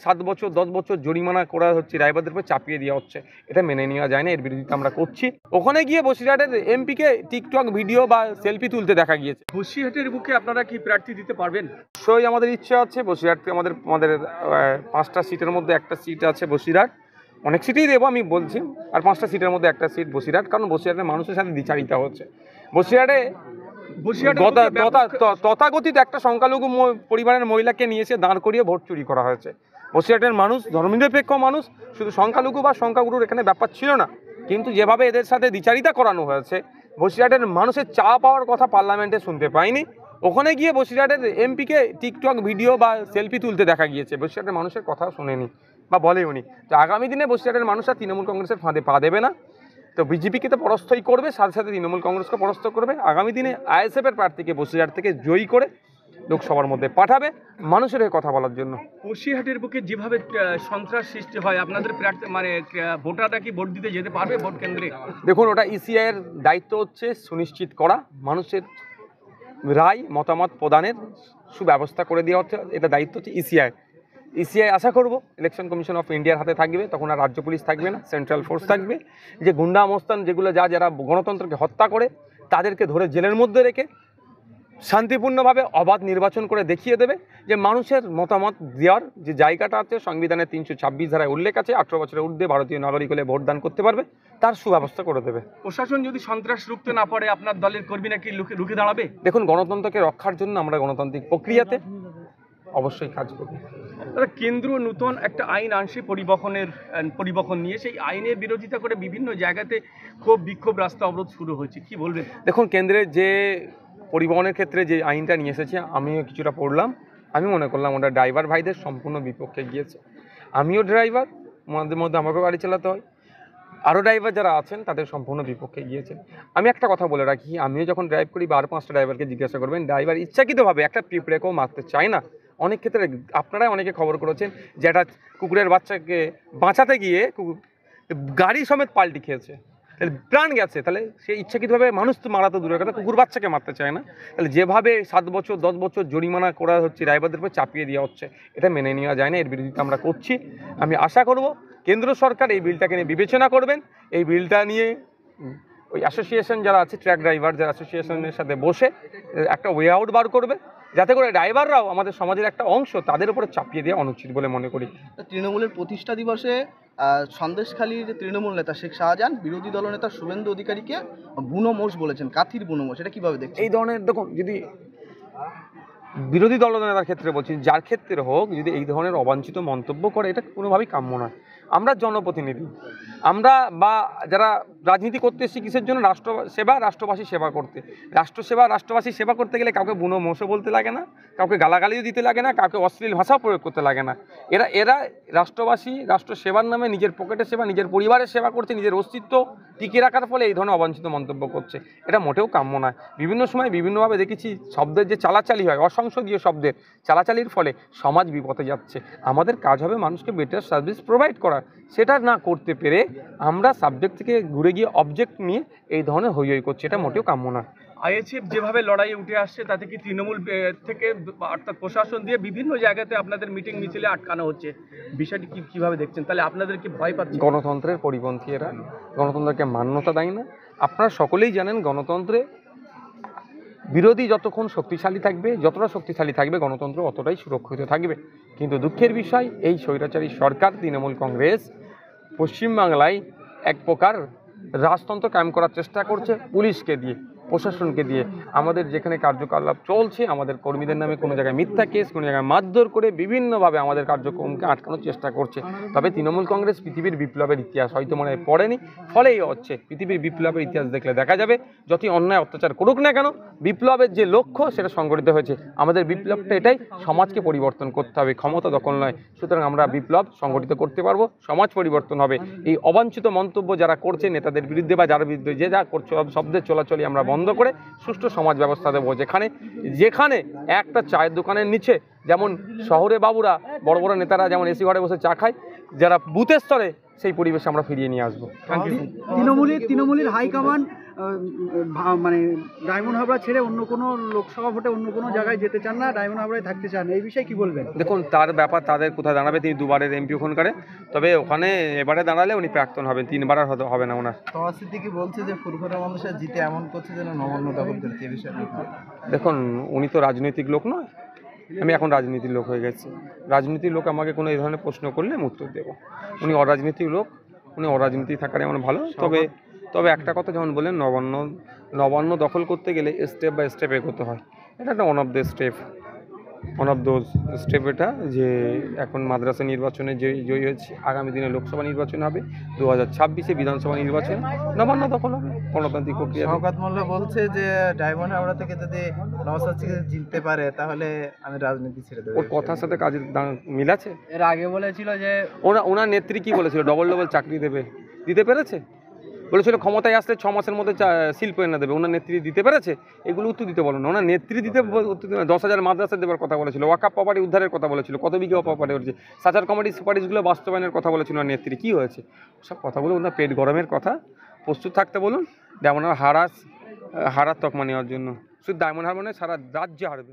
7 বছর 10 বছর জরিমানা করা হচ্ছে, ড্রাইভারদের উপর চাপিয়ে দেওয়া হচ্ছে, এটা মেনে নেওয়া যায় না। এর বিরোধিতা আমরা করছি। ওখানে গিয়ে বসিরহাটের এমপিকে টিকটক ভিডিও বা সেলফি তুলতে দেখা গিয়েছে। বসিরহাটের বুকে আপনারা কি প্রার্থী দিতে পারবেন? অবশ্যই আমাদের ইচ্ছা আছে। বসিরহাটকে আমাদের 5টা সিটের মধ্যে একটা সিট আছে বসিরহাট। অনেক সিটেই দেবো আমি বলছি, আর 5টা সিটের মধ্যে একটা সিট বসিরহাট, কারণ বসিরহাটের মানুষের সাথে দ্বিচারিতা হচ্ছে। বসিরহাটে তথাকথিত একটা সংখ্যালঘু পরিবারের মহিলাকে নিয়ে এসে দাঁড় করিয়ে ভোট চুরি করা হয়েছে। বসিরহাটের মানুষ ধর্মনিরপেক্ষ মানুষ, শুধু সংখ্যালঘু বা সংখ্যাগুরুর এখানে ব্যাপার ছিল না, কিন্তু যেভাবে এদের সাথে দ্বিচারিতা করানো হয়েছে, বসিরহাটের মানুষের চা পাওয়ার কথা পার্লামেন্টে শুনতে পাইনি। ওখানে গিয়ে বসিরহাটের এমপিকে টিকটক ভিডিও বা সেলফি তুলতে দেখা গিয়েছে। বসিরহাটের মানুষের কথা শুনেনি বা বলেওনি। তো আগামী দিনে বসিরহাটের মানুষরা তৃণমূল কংগ্রেসের ফাঁদে পা দেবে না। তো বিজেপিকে তো পরাস্তই করবে, সাথে সাথে তৃণমূল কংগ্রেসকে পরাস্ত করবে। আগামী দিনে আইএসএফের প্রার্থীকে বসিরহাট থেকে জয়ী করে লোকসভার মধ্যে পাঠাবে মানুষের হয়ে কথা বলার জন্য। বসিরহাটের বুকে যেভাবে সন্ত্রাস সৃষ্টি হয়, আপনাদের প্রার্থী ভোটাররা কি ভোট দিতে যেতে পারবে ভোট কেন্দ্রে? দেখুন, ওটা ইসিআইয়ের দায়িত্ব হচ্ছে সুনিশ্চিত করা, মানুষের রায় মতামত প্রদানের সুব্যবস্থা করে দেওয়া হচ্ছে। এটা দায়িত্ব হচ্ছে ইসিআই আশা করব ইলেকশন কমিশন অফ ইন্ডিয়ার হাতে থাকবে, তখন আর রাজ্য পুলিশ থাকবে না, সেন্ট্রাল ফোর্স থাকবে। যে গুন্ডা মস্তান যেগুলো যারা গণতন্ত্রকে হত্যা করে, তাদেরকে ধরে জেলের মধ্যে রেখে শান্তিপূর্ণভাবে অবাধ নির্বাচন করে দেখিয়ে দেবে যে মানুষের মতামত দেওয়ার যে জায়গাটা আছে, সংবিধানের 326 ধারায় উল্লেখ আছে, 18 বছরের ঊর্ধ্বে ভারতীয় নাগরিক হলে ভোটদান করতে পারবে, তার সুব্যবস্থা করে দেবে। প্রশাসন যদি সন্ত্রাস রুখতে না পারে, আপনার দলের কর্মীরা কি রুখে দাঁড়াবে? দেখুন, গণতন্ত্রকে রক্ষার জন্য আমরা গণতান্ত্রিক প্রক্রিয়াতে অবশ্যই কাজ করব। কেন্দ্র নতুন একটা আইন আনছে পরিবহন নিয়ে, সেই আইনের বিরোধিতা করে বিভিন্ন জায়গাতে ক্ষোভ বিক্ষোভ, রাস্তা অবরোধ শুরু হয়েছে, কি বলবেন? দেখুন, কেন্দ্রের যে পরিবহনের ক্ষেত্রে যে আইনটা নিয়ে এসেছে, আমিও কিছুটা পড়লাম। আমি মনে করলাম ওটা ড্রাইভার ভাইদের সম্পূর্ণ বিপক্ষে গিয়েছে। আমিও ড্রাইভার, মধ্যে মধ্যে আমাকেও গাড়ি চালাতে হয়, আরও ড্রাইভার যারা আছেন তাদের সম্পূর্ণ বিপক্ষে গিয়েছেন। আমি একটা কথা বলে রাখি, আমিও যখন ড্রাইভ করি, 5টা ড্রাইভারকে জিজ্ঞাসা করবেন, ড্রাইভার ইচ্ছাকৃতভাবে একটা পিঁপড়েকেও মারতে চায় না। অনেক ক্ষেত্রে আপনারাই অনেকে খবর করেছেন যে একটা কুকুরের বাচ্চাকে বাঁচাতে গিয়ে গাড়ি সমেত পাল্টি খেয়েছে, তাহলে প্রাণ গেছে। তাহলে সে ইচ্ছাকৃতভাবে, মানুষ তো মারা তো দূরের কথা, কুকুর বাচ্চাকে মারতে চায় না। তাহলে যেভাবে 7 বছর 10 বছর জরিমানা করা হচ্ছে, ড্রাইভারদের উপর চাপিয়ে দেওয়া হচ্ছে, এটা মেনে নেওয়া যায় না। এর বিরোধিতা আমরা করছি। আমি আশা করব কেন্দ্র সরকার এই বিলটাকে নিয়ে বিবেচনা করবেন। এই বিলটা নিয়ে ওই অ্যাসোসিয়েশন যারা আছে, ট্রাক ড্রাইভার যারা অ্যাসোসিয়েশনের সাথে বসে একটা ওয়ে আউট বার করবে, যাতে করে ড্রাইভাররাও আমাদের সমাজের একটা অংশ, তাদের উপরে চাপিয়ে দেওয়া অনুচিত বলে মনে করি। তৃণমূলের প্রতিষ্ঠা দিবসে সন্দেশখালীর তৃণমূল নেতা শেখ শাহজাহান বিরোধী দলনেতা শুভেন্দু অধিকারীকে বুনো মোষ বলেছেন, কাথির বুনো মোষ, এটা কিভাবে দেখছেন? এই ধরনের, দেখুন, যদি বিরোধী দলনেতার ক্ষেত্রে বলছি, যার ক্ষেত্রে হোক, যদি এই ধরনের অবাঞ্ছিত মন্তব্য করে, এটা কোনোভাবেই কাম্য নয়। আমরা জনপ্রতিনিধি, আমরা বা যারা রাজনীতি করতে এসেছি কিসের জন্য? রাষ্ট্রসেবা, রাষ্ট্রবাসী সেবা করতে। রাষ্ট্রবাসী সেবা করতে গেলে কাউকে বুনো মোষও বলতে লাগে না, কাউকে গালাগালিও দিতে লাগে না, কাউকে অশ্লীল ভাষাও প্রয়োগ করতে লাগে না। এরা রাষ্ট্রবাসী, রাষ্ট্র সেবার নামে নিজের পকেটের সেবা, নিজের পরিবারের সেবা করছে, নিজের অস্তিত্ব টিকিয়ে রাখার ফলে এই ধরনের অবাঞ্ছিত মন্তব্য করছে। এটা মোটেও কাম্য নয়। বিভিন্ন সময় বিভিন্নভাবে দেখেছি শব্দের যে চালাচালি হয়, অসংসদীয় শব্দের চালাচালির ফলে সমাজ বিপথে যাচ্ছে। আমাদের কাজ হবে মানুষকে বেটার সার্ভিস প্রোভাইড করা। সেটা না করতে পেরে আমরা সাবজেক্ট থেকে ঘুরে গিয়ে অবজেক্ট নিয়ে এই ধরনের হই করছি, এটা মোটেও কাম্য না। আইএসএফ যেভাবে লড়াইয়ে উঠে আসছে, তাতে কি তৃণমূল থেকে, অর্থাৎ প্রশাসন দিয়ে বিভিন্ন জায়গাতে আপনাদের মিটিং মিছিলে আটকানো হচ্ছে, বিষয়টি কিভাবে দেখছেন? তাহলে আপনাদের কি ভয় পাচ্ছে? গণতন্ত্রের পরিপন্থী এরা, গণতন্ত্রকে মান্যতা দেয় না। আপনারা সকলেই জানেন, গণতন্ত্রে বিরোধী যতক্ষণ শক্তিশালী থাকবে, যতটা শক্তিশালী থাকবে, গণতন্ত্র অতটাই সুরক্ষিত থাকবে। কিন্তু দুঃখের বিষয়, এই স্বৈরাচারী সরকার তৃণমূল কংগ্রেস পশ্চিমবাংলায় এক প্রকার রাজতন্ত্র কায়েম করার চেষ্টা করছে, পুলিশকে দিয়ে, প্রশাসনকে দিয়ে। আমাদের যেখানে কার্যকলাপ চলছে, আমাদের কর্মীদের নামে কোনো জায়গায় মিথ্যা কেস, কোনো জায়গায় মারধর করে বিভিন্নভাবে আমাদের কার্যক্রমকে আটকানোর চেষ্টা করছে। তবে তৃণমূল কংগ্রেস পৃথিবীর বিপ্লবের ইতিহাস হয়তো মনে হয় পড়েনি, ফলেই হচ্ছে। পৃথিবীর বিপ্লবের ইতিহাস দেখলে দেখা যাবে, যতই অন্যায় অত্যাচার করুক না কেন, বিপ্লবের যে লক্ষ্য সেটা সংগঠিত হয়েছে। আমাদের বিপ্লবটা এটাই, সমাজকে পরিবর্তন করতে হবে, ক্ষমতা দখল নয়। সুতরাং আমরা বিপ্লব সংগঠিত করতে পারবো, সমাজ পরিবর্তন হবে। এই অবাঞ্ছিত মন্তব্য যারা করছে নেতাদের বিরুদ্ধে বা যার বিরুদ্ধে যে যা করছে, শব্দের চলাচলি আমরা বন্ধ করে সুষ্ঠু সমাজ ব্যবস্থা দেবো। যেখানে একটা চায়ের দোকানের নিচে, যেমন শহরে বাবুরা, বড় বড় নেতারা যেমন এসি ঘরে বসে চা খায়, যারা বুথের স্তরে, সেই পরিবেশ আমরা ফিরিয়ে নিয়ে আসবো। তৃণমূলের হাইকমান্ড মানে ডায়মন্ড হাবড়া ছেড়ে অন্য কোনো লোকসভা ভোটে অন্য কোনো জায়গায় যেতে চান না, ডায়মন্ড হাবড়ায় থাকতে চান, এই বিষয়ে কি বলবেন? দেখুন, তার ব্যাপার, তাদের কোথায় দাঁড়াবে। তিনি দুবারের এমপি ওখানকারে, তবে ওখানে এবারে দাঁড়ালে উনি প্রাক্তন হবেন, তিনবার আর হবে না ওনার। তওয়া সিদ্দিকী বলছে যে ফুরফুরা মানুষের জিতে এমন করছে যেন নবান্ন দখল করছে, এই বিষয়ে দেখুন, উনি তো রাজনৈতিক লোক নয়, আমি এখন রাজনীতির লোক হয়ে গেছি। রাজনীতির লোক আমাকে কোনো এই ধরনের প্রশ্ন করলে আমি উত্তর দেবো। উনি অরাজনীতিক লোক, উনি অরাজনীতি থাকার এমন ভালো। তবে একটা কথা যেমন বললেন, নবান্ন দখল করতে গেলে স্টেপ বাই স্টেপ এগোতে হয়। এটা একটা ওয়ান অফ দোজ স্টেপ এটা, যে এখন মাদ্রাসা নির্বাচনে যে জয়ী হয়েছে, আগামী দিনে লোকসভা নির্বাচন হবে, 2026-এ বিধানসভা নির্বাচন, নবান্ন দখল হবে গণতান্ত্রিক প্রক্রিয়া। শওকত মোল্লা বলছে যে ডায়মন্ড হাওড়া থেকে যদি নওশাদ সিদ্দিকী জিততে পারে তাহলে আমি রাজনীতি ছেড়ে দেবো। ওর কথার সাথে কাজের মিল আছে? এর আগে বলেছিল যে ওনার নেত্রী কি বলেছিল? ডবল চাকরি দিতে পেরেছে? বলেছিল ক্ষমতায় আসলে 6 মাসের মধ্যে শিল্প এনে দেবে। ওনার নেত্রী দিতে পেরেছে? এগুলো উত্তর দিতে বলো না। ওনার নেত্রী 10,000 মাদ্রাসা দেওয়ার কথা বলেছিল, ওয়াকাফ প্রপার্টি উদ্ধারের কথা বলেছিল, কত বিঘা প্রপার্টি হচ্ছে, সাচার কমিটির সুপারিশগুলো বাস্তবায়নের কথা বলেছিল ওনার নেত্রী। কী হয়েছে? সব কথাগুলো ওনার পেট গরমের কথা। প্রস্তুত থাকতে বলুন ডায়মন্ড হারার তকমা নেওয়ার জন্য। শুধু ডায়মন্ড হারবে না, সারা রাজ্যে হারবে।